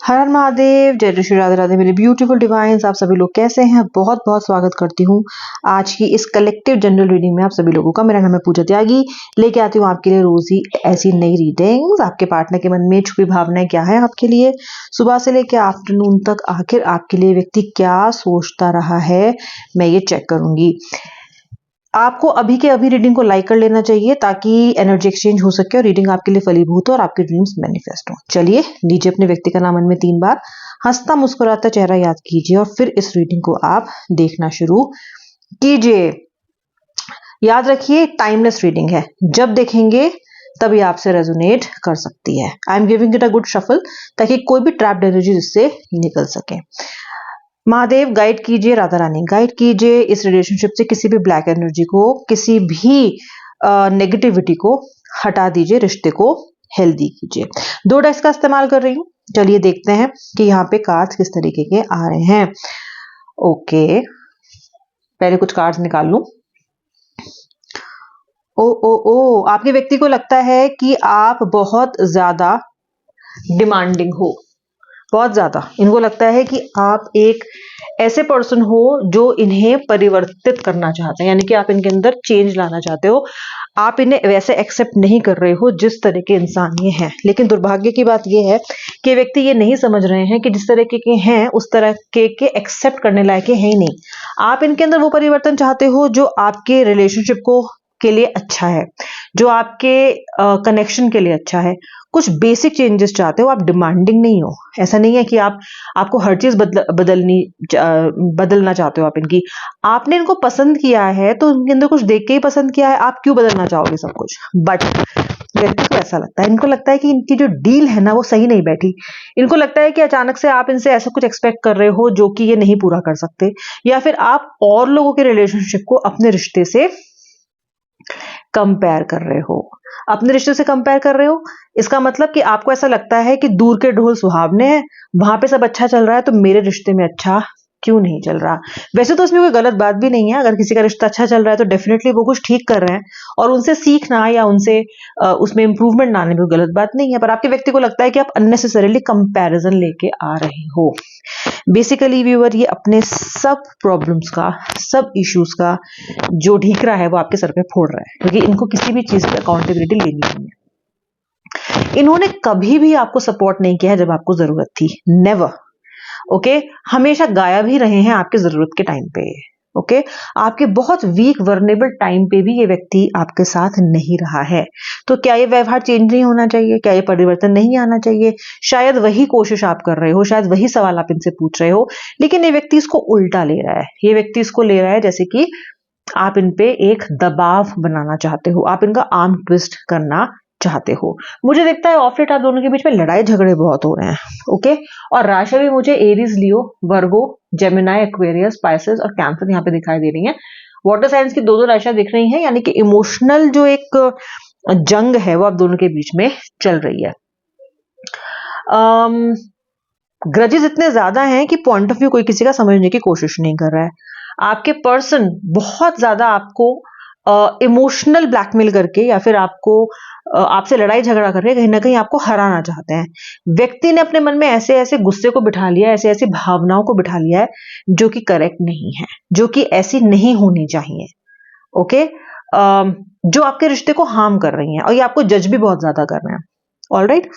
हर हर महादेव, जय श्री राधे राधे मेरे beautiful divine's. आप सभी लोग कैसे हैं? बहुत बहुत स्वागत करती हूँ आज की इस कलेक्टिव जनरल रीडिंग में आप सभी लोगों का। मेरा नाम है पूजा त्यागी, लेके आती हूँ आपके लिए रोज ही ऐसी नई रीडिंग्स। आपके पार्टनर के मन में छुपी भावनाएं क्या है आपके लिए, सुबह से लेकर आफ्टरनून तक आखिर आपके लिए व्यक्ति क्या सोचता रहा है, मैं ये चेक करूंगी। आपको अभी के अभी रीडिंग को लाइक कर लेना चाहिए ताकि एनर्जी एक्सचेंज हो सके और रीडिंग आपके लिए फलीभूत हो और आपके ड्रीम्स मैनिफेस्ट हो। चलिए, लीजिए अपने व्यक्ति का नाम मन में 3 बार, हंसता मुस्कुराता चेहरा याद कीजिए और फिर इस रीडिंग को आप देखना शुरू कीजिए। याद रखिए, टाइमलेस रीडिंग है, जब देखेंगे तभी आपसे रेजोनेट कर सकती है। I am giving it a good shuffle ताकि कोई भी ट्रैप्ड एनर्जी इससे निकल सके। महादेव गाइड कीजिए, राधा रानी गाइड कीजिए इस रिलेशनशिप से किसी भी ब्लैक एनर्जी को, किसी भी नेगेटिविटी को हटा दीजिए, रिश्ते को हेल्दी कीजिए। 2 डाइस का इस्तेमाल कर रही हूँ। चलिए देखते हैं कि यहाँ पे कार्ड्स किस तरीके के आ रहे हैं। ओके, पहले कुछ कार्ड्स निकाल लूं। ओ, आपके व्यक्ति को लगता है कि आप बहुत ज्यादा डिमांडिंग हो, बहुत ज्यादा। इनको लगता है कि आप एक ऐसे पर्सन हो जो इन्हें परिवर्तित करना चाहते हैं, यानी कि आप इनके अंदर चेंज लाना चाहते हो। आप इन्हें वैसे एक्सेप्ट नहीं कर रहे हो जिस तरह के इंसान ये हैं। लेकिन दुर्भाग्य की बात ये है कि व्यक्ति ये नहीं समझ रहे हैं कि जिस तरह के हैं उस तरह के एक्सेप्ट करने लायक है ही नहीं। आप इनके अंदर वो परिवर्तन चाहते हो जो आपके रिलेशनशिप को के लिए अच्छा है, जो आपके कनेक्शन के लिए अच्छा है। कुछ बेसिक चेंजेस चाहते हो, आप डिमांडिंग नहीं हो। ऐसा नहीं है कि आपको हर चीज बदलना चाहते हो। आप इनकी, आपने इनको पसंद किया है तो उनके अंदर कुछ देख के ही पसंद किया है। आप क्यों बदलना चाहोगे सब कुछ? बट व्यक्ति को ऐसा लगता है, इनको लगता है कि इनकी जो डील है ना वो सही नहीं बैठी। इनको लगता है कि अचानक से आप इनसे ऐसा कुछ एक्सपेक्ट कर रहे हो जो कि ये नहीं पूरा कर सकते, या फिर आप और लोगों के रिलेशनशिप को अपने रिश्ते से कंपेयर कर रहे हो। अपने रिश्ते से कंपेयर कर रहे हो, इसका मतलब कि आपको ऐसा लगता है कि दूर के ढोल सुहावने हैं, वहां पे सब अच्छा चल रहा है तो मेरे रिश्ते में अच्छा क्यों नहीं चल रहा। वैसे तो इसमें कोई गलत बात भी नहीं है। अगर किसी का रिश्ता अच्छा चल रहा है तो डेफिनेटली वो कुछ ठीक कर रहे हैं और उनसे सीखना या उनसे उसमें इंप्रूवमेंट लाने में गलत बात नहीं है। पर आपके व्यक्ति को लगता है कि आप अननेसेसरीली कंपैरिजन लेके आ रहे हो। बेसिकली व्यूअर, ये अपने सब प्रॉब्लम्स का, सब इश्यूज का जो ढीकरा है वो आपके सर पे फोड़ रहा है, क्योंकि इनको किसी भी चीज की अकाउंटेबिलिटी लेनी नहीं है। इन्होंने कभी भी आपको सपोर्ट नहीं किया है जब आपको जरूरत थी, नेवर। ओके, हमेशा गायब ही रहे हैं आपके जरूरत के टाइम पे। ओके, आपके बहुत वीक वर्नेबल टाइम पे भी ये व्यक्ति आपके साथ नहीं रहा है। तो क्या ये व्यवहार चेंज नहीं होना चाहिए? क्या ये परिवर्तन नहीं आना चाहिए? शायद वही कोशिश आप कर रहे हो, शायद वही सवाल आप इनसे पूछ रहे हो, लेकिन ये व्यक्ति इसको उल्टा ले रहा है। ये व्यक्ति इसको ले रहा है जैसे कि आप इन पे एक दबाव बनाना चाहते हो, आप इनका आर्म ट्विस्ट करना चाहते हो। मुझे लगता है ऑफ लेट आप दोनों के बीच में लड़ाई झगड़े बहुत हो रहे हैं। ओके, और राशि भी मुझे एरीज, लियो, वर्गो, जेमिनाई, एक्वेरियस, स्पाइसेस और कैंसर यहाँ पे दिखाई दे रही हैं। वाटर साइंस की 2 राशियां दिख रही हैं, यानी कि इमोशनल जो एक जंग है वो आप दोनों के बीच में चल रही है। ग्रजेस इतने ज्यादा हैं कि पॉइंट ऑफ व्यू कोई किसी का समझने की कोशिश नहीं कर रहा है। आपके पर्सन बहुत ज्यादा आपको इमोशनल ब्लैकमेल करके या फिर आपको आपसे लड़ाई झगड़ा करके कहीं ना कहीं आपको हराना चाहते हैं। व्यक्ति ने अपने मन में ऐसे ऐसे गुस्से को बिठा लिया, ऐसे ऐसी भावनाओं को बिठा लिया है जो कि करेक्ट नहीं है, जो कि ऐसी नहीं होनी चाहिए। ओके, जो आपके रिश्ते को हार्म कर रही हैं और ये आपको जज भी बहुत ज्यादा कर रहे हैं। ऑलराइट,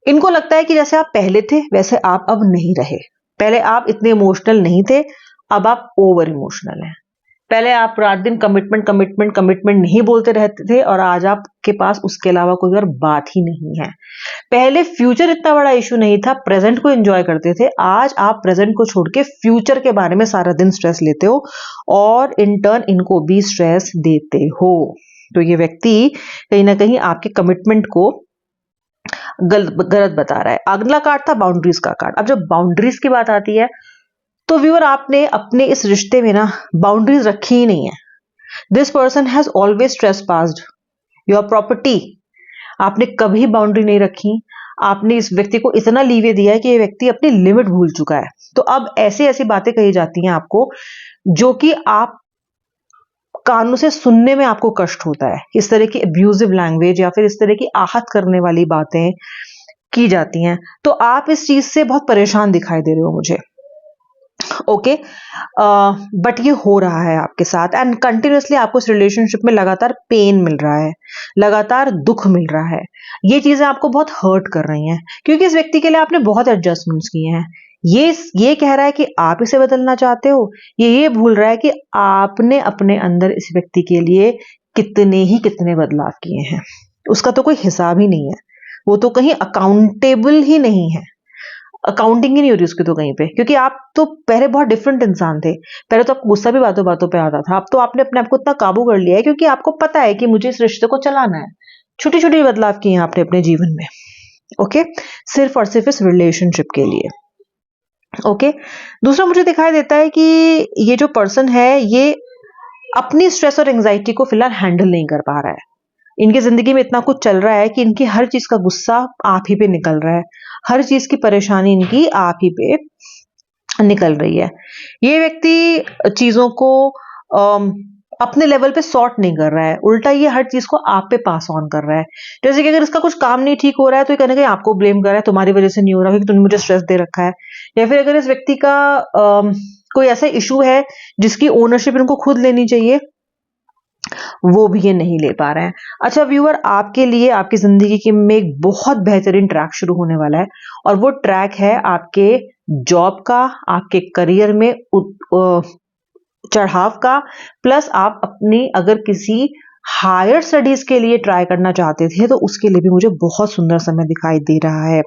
इनको लगता है कि जैसे आप पहले थे वैसे आप अब नहीं रहे। पहले आप इतने इमोशनल नहीं थे, अब आप ओवर इमोशनल हैं। पहले आप रात दिन कमिटमेंट कमिटमेंट कमिटमेंट नहीं बोलते रहते थे और आज आपके पास उसके अलावा कोई और बात ही नहीं है। पहले फ्यूचर इतना बड़ा इशू नहीं था, प्रेजेंट को एंजॉय करते थे। आज आप प्रेजेंट को छोड़ के फ्यूचर के बारे में सारा दिन स्ट्रेस लेते हो और इन टर्न इनको भी स्ट्रेस देते हो। तो ये व्यक्ति कहीं ना कहीं आपके कमिटमेंट को गलत बता रहा है। अगला कार्ड था बाउंड्रीज का कार्ड। अब जब बाउंड्रीज की बात आती है तो व्यूअर, आपने अपने इस रिश्ते में ना बाउंड्रीज रखी ही नहीं है। This person has always ट्रेसपास्ड your property. आपने कभी बाउंड्री नहीं रखी। आपने इस व्यक्ति को इतना लीवे दिया है कि ये व्यक्ति अपनी लिमिट भूल चुका है। तो अब ऐसी ऐसी बातें कही जाती हैं आपको जो कि आप कानों से सुनने में आपको कष्ट होता है। इस तरह की अब्यूजिव लैंग्वेज या फिर इस तरह की आहत करने वाली बातें की जाती हैं, तो आप इस चीज से बहुत परेशान दिखाई दे रहे हो मुझे। ओके, बट ये हो रहा है आपके साथ एंड कंटिन्यूअसली आपको इस रिलेशनशिप में लगातार पेन मिल रहा है, लगातार दुख मिल रहा है। ये चीजें आपको बहुत हर्ट कर रही हैं क्योंकि इस व्यक्ति के लिए आपने बहुत एडजस्टमेंट्स किए हैं। ये कह रहा है कि आप इसे बदलना चाहते हो, ये भूल रहा है कि आपने अपने अंदर इस व्यक्ति के लिए कितने बदलाव किए हैं, उसका तो कोई हिसाब ही नहीं है। वो तो कहीं अकाउंटेबल ही नहीं है, अकाउंटिंग ही नहीं हो रही उसकी तो कहीं पे, क्योंकि आप तो पहले बहुत डिफरेंट इंसान थे। पहले तो आपको गुस्सा भी बातों बातों पे आता था, अब तो आपने अपने आप को इतना काबू कर लिया है क्योंकि आपको पता है कि मुझे इस रिश्ते को चलाना है। छोटी छोटी बदलाव किए हैं आपने अपने जीवन में, ओके, सिर्फ और सिर्फ इस रिलेशनशिप के लिए। ओके, दूसरा मुझे दिखाई देता है कि ये जो पर्सन है ये अपनी स्ट्रेस और एंजाइटी को फिलहाल हैंडल नहीं कर पा रहा है। इनकी जिंदगी में इतना कुछ चल रहा है कि इनकी हर चीज का गुस्सा आप ही पे निकल रहा है, हर चीज की परेशानी इनकी आप ही पे निकल रही है। ये व्यक्ति चीजों को अपने लेवल पे सॉर्ट नहीं कर रहा है, उल्टा ये हर चीज को आप पे पास ऑन कर रहा है। जैसे कि अगर इसका कुछ काम नहीं ठीक हो रहा है तो ये कहीं ना कहीं आपको ब्लेम कर रहा है, तुम्हारी वजह से नहीं हो रहा क्योंकि तुमने मुझे स्ट्रेस दे रखा है। या फिर अगर इस व्यक्ति का कोई ऐसा इशू है जिसकी ओनरशिप इनको खुद लेनी चाहिए, वो भी ये नहीं ले पा रहे हैं। अच्छा व्यूअर, आपके लिए आपकी जिंदगी के में एक बहुत बेहतरीन ट्रैक शुरू होने वाला है और वो ट्रैक है आपके जॉब का, आपके करियर में चढ़ाव का, प्लस आप अपनी अगर किसी हायर स्टडीज के लिए ट्राई करना चाहते थे तो उसके लिए भी मुझे बहुत सुंदर समय दिखाई दे रहा है।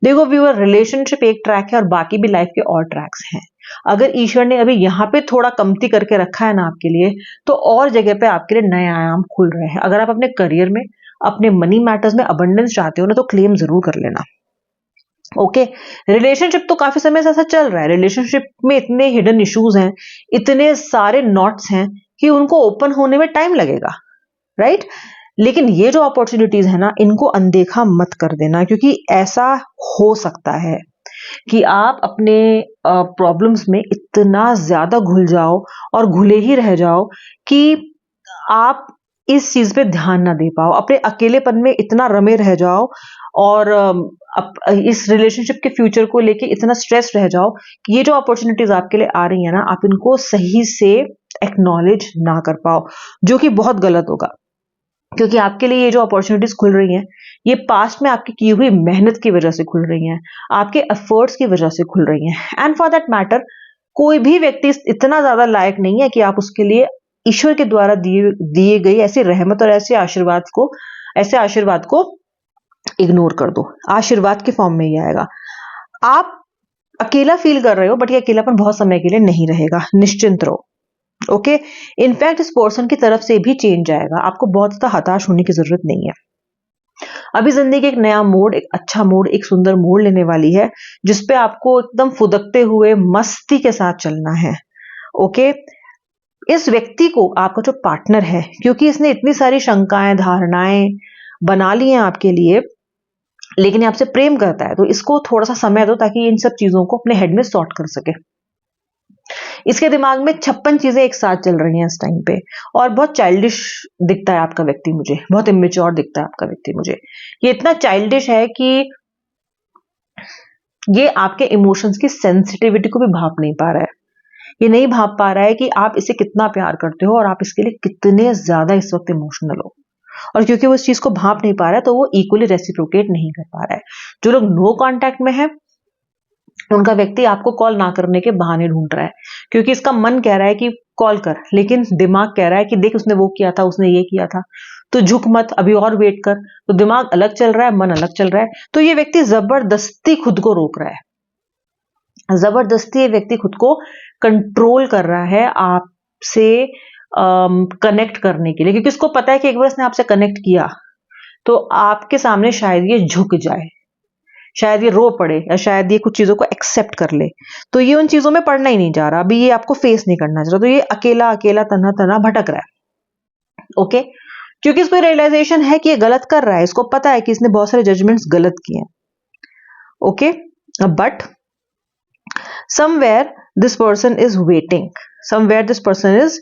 देखो व्यूअर, रिलेशनशिप एक ट्रैक है और बाकी भी लाइफ के और ट्रैक्स हैं। अगर ईश्वर ने अभी यहाँ पे थोड़ा कमती करके रखा है ना आपके लिए, तो और जगह पे आपके लिए नए आयाम खुल रहे हैं। अगर आप अपने करियर में, अपने मनी मैटर्स में अबंडेंस चाहते हो ना, तो क्लेम जरूर कर लेना। ओके, रिलेशनशिप तो काफी समय से ऐसा चल रहा है, रिलेशनशिप में इतने हिडन इश्यूज हैं, इतने सारे नॉट्स हैं कि उनको ओपन होने में टाइम लगेगा, राइट? लेकिन ये जो अपॉर्चुनिटीज है ना, इनको अनदेखा मत कर देना, क्योंकि ऐसा हो सकता है कि आप अपने प्रॉब्लम्स में इतना ज्यादा घुल जाओ और घुले ही रह जाओ कि आप इस चीज पे ध्यान ना दे पाओ, अपने अकेलेपन में इतना रमे रह जाओ और इस रिलेशनशिप के फ्यूचर को लेके इतना स्ट्रेस रह जाओ कि ये जो अपॉर्चुनिटीज आपके लिए आ रही है ना, आप इनको सही से एक्नॉलेज ना कर पाओ, जो कि बहुत गलत होगा। क्योंकि आपके लिए ये जो अपॉर्चुनिटीज खुल रही हैं, ये पास्ट में आपकी की हुई मेहनत की वजह से खुल रही हैं, आपके एफर्ट्स की वजह से खुल रही हैं। एंड फॉर दैट मैटर, कोई भी व्यक्ति इतना ज्यादा लायक नहीं है कि आप उसके लिए ईश्वर के द्वारा दिए गई ऐसी रहमत और ऐसे आशीर्वाद को इग्नोर कर दो। आशीर्वाद के फॉर्म में ही आएगा। आप अकेला फील कर रहे हो, बट ये अकेलापन बहुत समय के लिए नहीं रहेगा, निश्चिंत रहो। ओके, इनफैक्ट इस पर्सन की तरफ से भी चेंज आएगा, आपको बहुत ज्यादा हताश होने की जरूरत नहीं है। अभी जिंदगी एक नया मोड़, एक अच्छा मोड़, एक सुंदर मोड़ लेने वाली है, जिसपे आपको एकदम फुदकते हुए मस्ती के साथ चलना है। ओके, इस व्यक्ति को, आपका जो पार्टनर है, क्योंकि इसने इतनी सारी शंकाएं, धारणाएं बना ली हैं आपके लिए, लेकिन ये आपसे प्रेम करता है, तो इसको थोड़ा सा समय दो ताकि इन सब चीजों को अपने हेड में सॉर्ट कर सके। इसके दिमाग में 56 चीजें एक साथ चल रही हैं इस टाइम पे, और बहुत चाइल्डिश दिखता है आपका व्यक्ति मुझे, बहुत इमेच्योर दिखता है आपका व्यक्ति मुझे। ये इतना चाइल्डिश है कि ये आपके इमोशंस की सेंसिटिविटी को भी भाप नहीं पा रहा है। ये नहीं भाप पा रहा है कि आप इसे कितना प्यार करते हो और आप इसके लिए कितने ज्यादा इस वक्त इमोशनल हो। और क्योंकि वो इस चीज को भाप नहीं पा रहा है, तो वो इक्वली रेसिप्रोकेट नहीं कर पा रहा है। जो लोग नो कांटेक्ट में है, उनका व्यक्ति आपको कॉल ना करने के बहाने ढूंढ रहा है, क्योंकि इसका मन कह रहा है कि कॉल कर, लेकिन दिमाग कह रहा है कि देख उसने वो किया था, उसने ये किया था, तो झुक मत, अभी और वेट कर। तो दिमाग अलग चल रहा है, मन अलग चल रहा है। तो ये व्यक्ति जबरदस्ती खुद को रोक रहा है, जबरदस्ती ये व्यक्ति खुद को कंट्रोल कर रहा है आपसे कनेक्ट करने के लिए, क्योंकि उसको पता है कि एक बार इसने आपसे कनेक्ट किया तो आपके सामने शायद ये झुक जाए, शायद ये रो पड़े, या शायद ये कुछ चीजों को एक्सेप्ट कर ले। तो ये उन चीजों में पड़ना ही नहीं जा रहा, अभी ये आपको फेस नहीं करना चाह रहा, तो ये अकेला अकेला तना तना भटक रहा है। ओके, क्योंकि इसको रियलाइजेशन है कि ये गलत कर रहा है, इसको पता है कि इसने बहुत सारे जजमेंट्स गलत किए हैं। Okay, but somewhere this person is waiting, somewhere this person is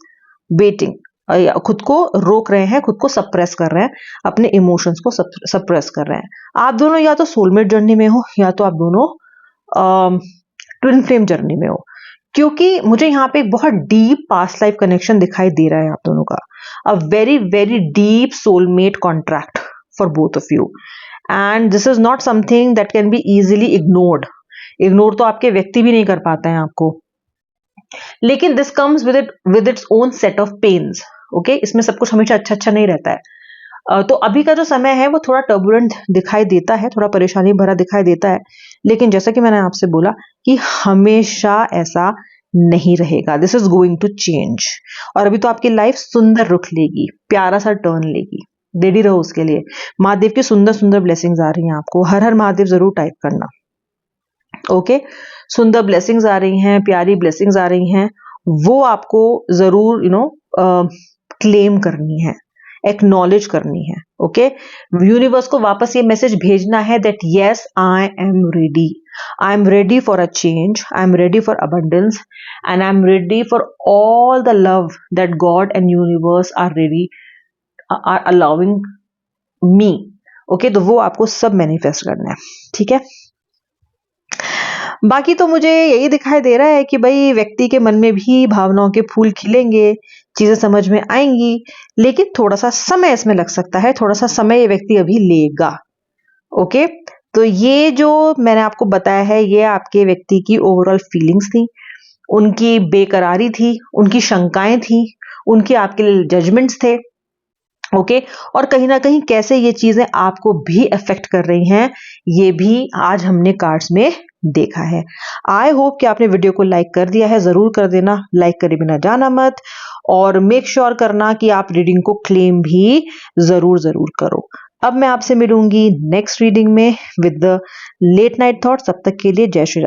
waiting या खुद को रोक रहे हैं, खुद को सप्रेस कर रहे हैं, अपने इमोशंस को सप्रेस कर रहे हैं। आप दोनों या तो सोलमेट जर्नी में हो या तो आप दोनों ट्विन फ्लेम जर्नी में हो, क्योंकि मुझे यहाँ पे एक बहुत डीप पास्ट लाइफ कनेक्शन दिखाई दे रहा है आप दोनों का। A very very deep soulmate contract for both of you, and this is not something that can be easily ignored. Ignore तो आपके व्यक्ति भी नहीं कर पाते हैं आपको, लेकिन this comes with its own set of pains. Okay, इसमें सब कुछ हमेशा अच्छा अच्छा नहीं रहता है। तो अभी का जो समय है वो थोड़ा टर्बुलेंट दिखाई देता है, थोड़ा परेशानी भरा दिखाई देता है, लेकिन जैसा कि मैंने आपसे बोला कि हमेशा ऐसा नहीं रहेगा। This is going to change, और अभी तो आपकी लाइफ सुंदर रुख लेगी, प्यारा सा टर्न लेगी। रेडी रहो उसके लिए। महादेव की सुंदर सुंदर ब्लेसिंग्स आ रही हैं आपको। हर हर महादेव जरूर टाइप करना। ओके, सुंदर ब्लेसिंग्स आ रही हैं, प्यारी ब्लेसिंग्स आ रही हैं, वो आपको जरूर क्लेम करनी है, एक्नॉलेज करनी है। ओके, यूनिवर्स को वापस ये मैसेज भेजना है that yes I am ready for a change, I am ready for abundance, and I am ready for all the love that God and universe are allowing me. Okay, तो वो आपको सब manifest करना है, ठीक है। बाकी तो मुझे यही दिखाई दे रहा है कि भाई व्यक्ति के मन में भी भावनाओं के फूल खिलेंगे, चीजें समझ में आएंगी, लेकिन थोड़ा सा समय इसमें लग सकता है, थोड़ा सा समय ये व्यक्ति अभी लेगा। ओके, तो ये जो मैंने आपको बताया है ये आपके व्यक्ति की ओवरऑल फीलिंग्स थी, उनकी बेकरारी थी, उनकी शंकाएं थी, उनके आपके लिए जजमेंट्स थे। ओके, और कहीं ना कहीं कैसे ये चीजें आपको भी अफेक्ट कर रही हैं, ये भी आज हमने कार्ड्स में देखा है। आई होप कि आपने वीडियो को लाइक कर दिया है, जरूर कर देना, लाइक करे बिना जाना मत, और मेक श्योर करना कि आप रीडिंग को क्लेम भी जरूर जरूर करो। अब मैं आपसे मिलूंगी नेक्स्ट रीडिंग में with the late night thoughts. तब तक के लिए जय श्री राम।